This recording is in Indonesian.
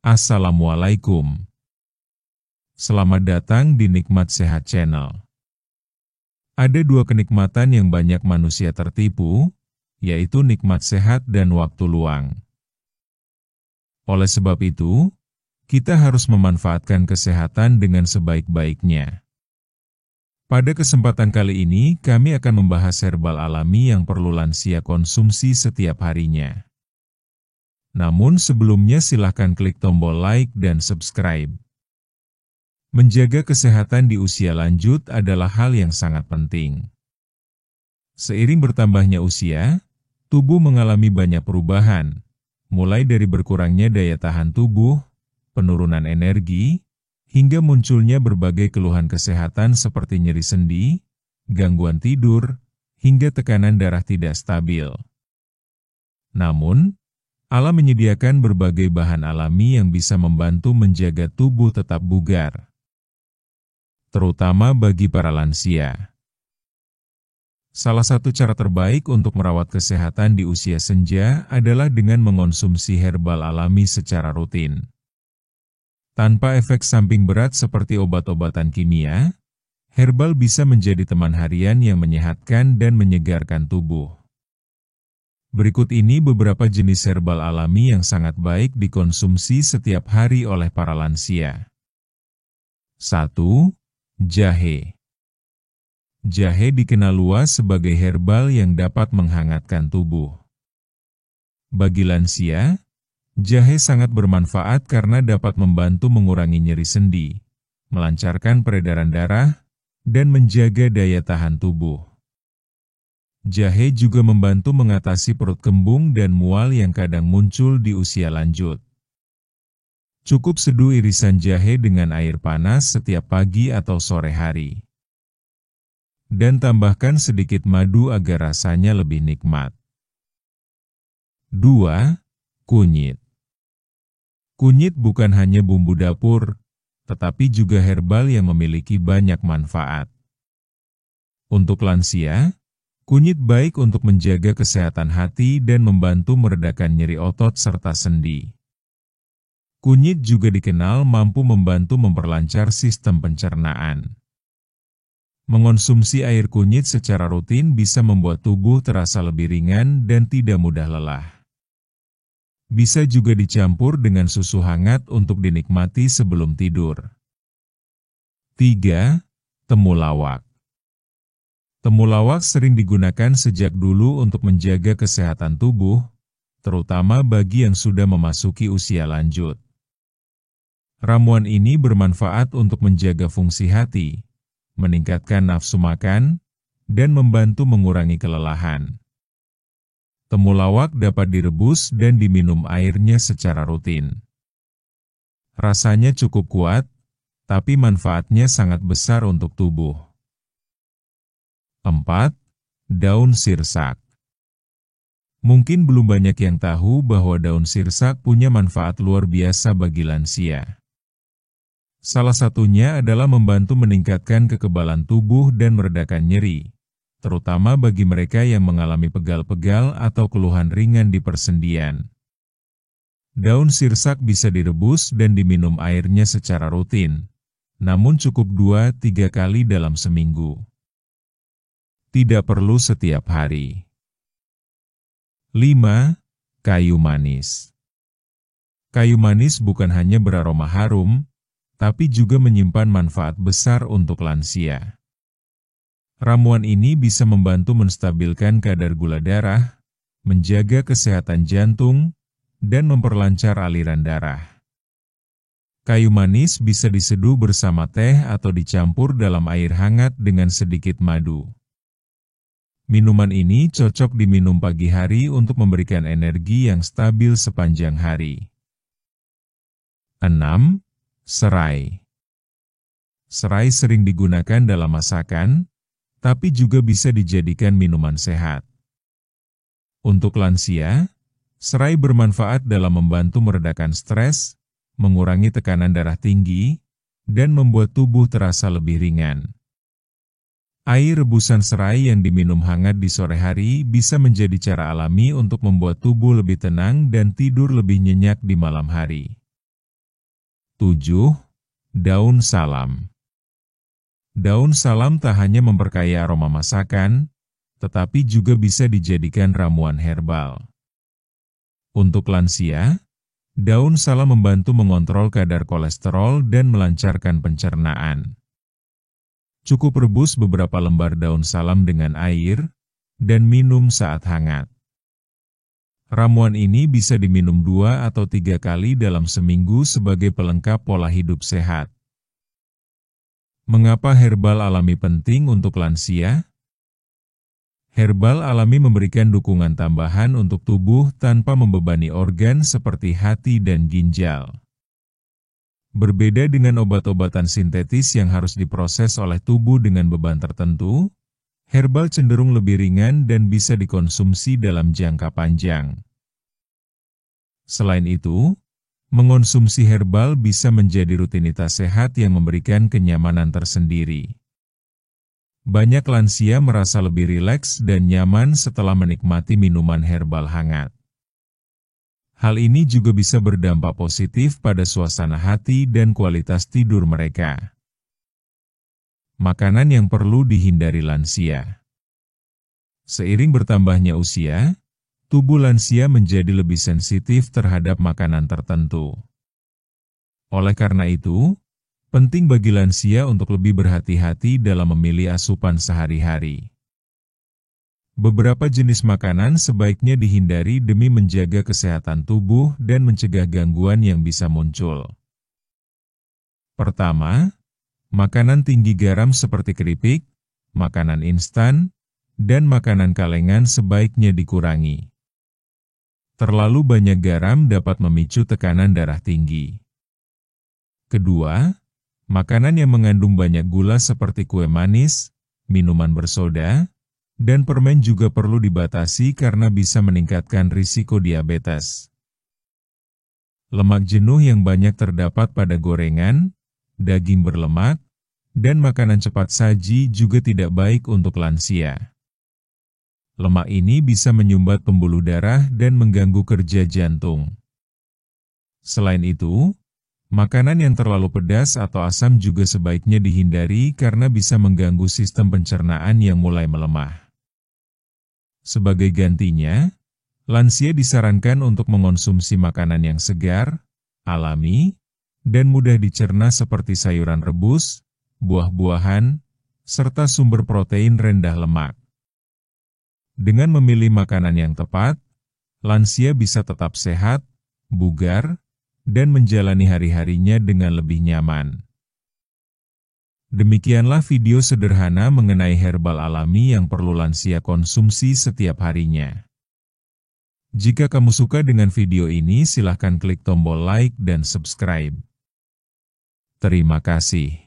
Assalamualaikum. Selamat datang di Nikmat Sehat Channel. Ada dua kenikmatan yang banyak manusia tertipu, yaitu nikmat sehat dan waktu luang. Oleh sebab itu, kita harus memanfaatkan kesehatan dengan sebaik-baiknya. Pada kesempatan kali ini, kami akan membahas herbal alami yang perlu lansia konsumsi setiap harinya. Namun sebelumnya silahkan klik tombol like dan subscribe. Menjaga kesehatan di usia lanjut adalah hal yang sangat penting. Seiring bertambahnya usia, tubuh mengalami banyak perubahan, mulai dari berkurangnya daya tahan tubuh, penurunan energi, hingga munculnya berbagai keluhan kesehatan seperti nyeri sendi, gangguan tidur, hingga tekanan darah tidak stabil. Namun, alam menyediakan berbagai bahan alami yang bisa membantu menjaga tubuh tetap bugar, terutama bagi para lansia. Salah satu cara terbaik untuk merawat kesehatan di usia senja adalah dengan mengonsumsi herbal alami secara rutin. Tanpa efek samping berat seperti obat-obatan kimia, herbal bisa menjadi teman harian yang menyehatkan dan menyegarkan tubuh. Berikut ini beberapa jenis herbal alami yang sangat baik dikonsumsi setiap hari oleh para lansia. 1. Jahe. Jahe dikenal luas sebagai herbal yang dapat menghangatkan tubuh. Bagi lansia, jahe sangat bermanfaat karena dapat membantu mengurangi nyeri sendi, melancarkan peredaran darah, dan menjaga daya tahan tubuh. Jahe juga membantu mengatasi perut kembung dan mual yang kadang muncul di usia lanjut. Cukup seduh irisan jahe dengan air panas setiap pagi atau sore hari. Dan tambahkan sedikit madu agar rasanya lebih nikmat. 2. Kunyit. Kunyit bukan hanya bumbu dapur, tetapi juga herbal yang memiliki banyak manfaat. Untuk lansia, kunyit baik untuk menjaga kesehatan hati dan membantu meredakan nyeri otot serta sendi. Kunyit juga dikenal mampu membantu memperlancar sistem pencernaan. Mengonsumsi air kunyit secara rutin bisa membuat tubuh terasa lebih ringan dan tidak mudah lelah. Bisa juga dicampur dengan susu hangat untuk dinikmati sebelum tidur. 3. Temulawak. Temulawak sering digunakan sejak dulu untuk menjaga kesehatan tubuh, terutama bagi yang sudah memasuki usia lanjut. Ramuan ini bermanfaat untuk menjaga fungsi hati, meningkatkan nafsu makan, dan membantu mengurangi kelelahan. Temulawak dapat direbus dan diminum airnya secara rutin. Rasanya cukup kuat, tapi manfaatnya sangat besar untuk tubuh. 4. Daun sirsak. Mungkin belum banyak yang tahu bahwa daun sirsak punya manfaat luar biasa bagi lansia. Salah satunya adalah membantu meningkatkan kekebalan tubuh dan meredakan nyeri, terutama bagi mereka yang mengalami pegal-pegal atau keluhan ringan di persendian. Daun sirsak bisa direbus dan diminum airnya secara rutin, namun cukup 2-3 kali dalam seminggu. Tidak perlu setiap hari. 5. Kayu manis. Kayu manis bukan hanya beraroma harum, tapi juga menyimpan manfaat besar untuk lansia. Ramuan ini bisa membantu menstabilkan kadar gula darah, menjaga kesehatan jantung, dan memperlancar aliran darah. Kayu manis bisa diseduh bersama teh atau dicampur dalam air hangat dengan sedikit madu. Minuman ini cocok diminum pagi hari untuk memberikan energi yang stabil sepanjang hari. 6. Serai. Serai sering digunakan dalam masakan, tapi juga bisa dijadikan minuman sehat. Untuk lansia, serai bermanfaat dalam membantu meredakan stres, mengurangi tekanan darah tinggi, dan membuat tubuh terasa lebih ringan. Air rebusan serai yang diminum hangat di sore hari bisa menjadi cara alami untuk membuat tubuh lebih tenang dan tidur lebih nyenyak di malam hari. 7. Daun salam. Daun salam tak hanya memperkaya aroma masakan, tetapi juga bisa dijadikan ramuan herbal. Untuk lansia, daun salam membantu mengontrol kadar kolesterol dan melancarkan pencernaan. Cukup rebus beberapa lembar daun salam dengan air, dan minum saat hangat. Ramuan ini bisa diminum 2 atau 3 kali dalam seminggu sebagai pelengkap pola hidup sehat. Mengapa herbal alami penting untuk lansia? Herbal alami memberikan dukungan tambahan untuk tubuh tanpa membebani organ seperti hati dan ginjal. Berbeda dengan obat-obatan sintetis yang harus diproses oleh tubuh dengan beban tertentu, herbal cenderung lebih ringan dan bisa dikonsumsi dalam jangka panjang. Selain itu, mengonsumsi herbal bisa menjadi rutinitas sehat yang memberikan kenyamanan tersendiri. Banyak lansia merasa lebih rileks dan nyaman setelah menikmati minuman herbal hangat. Hal ini juga bisa berdampak positif pada suasana hati dan kualitas tidur mereka. Makanan yang perlu dihindari lansia. Seiring bertambahnya usia, tubuh lansia menjadi lebih sensitif terhadap makanan tertentu. Oleh karena itu, penting bagi lansia untuk lebih berhati-hati dalam memilih asupan sehari-hari. Beberapa jenis makanan sebaiknya dihindari demi menjaga kesehatan tubuh dan mencegah gangguan yang bisa muncul. Pertama, makanan tinggi garam seperti keripik, makanan instan, dan makanan kalengan sebaiknya dikurangi. Terlalu banyak garam dapat memicu tekanan darah tinggi. Kedua, makanan yang mengandung banyak gula seperti kue manis, minuman bersoda, dan permen juga perlu dibatasi karena bisa meningkatkan risiko diabetes. Lemak jenuh yang banyak terdapat pada gorengan, daging berlemak, dan makanan cepat saji juga tidak baik untuk lansia. Lemak ini bisa menyumbat pembuluh darah dan mengganggu kerja jantung. Selain itu, makanan yang terlalu pedas atau asam juga sebaiknya dihindari karena bisa mengganggu sistem pencernaan yang mulai melemah. Sebagai gantinya, lansia disarankan untuk mengonsumsi makanan yang segar, alami, dan mudah dicerna seperti sayuran rebus, buah-buahan, serta sumber protein rendah lemak. Dengan memilih makanan yang tepat, lansia bisa tetap sehat, bugar, dan menjalani hari-harinya dengan lebih nyaman. Demikianlah video sederhana mengenai herbal alami yang perlu lansia konsumsi setiap harinya. Jika kamu suka dengan video ini, silahkan klik tombol like dan subscribe. Terima kasih.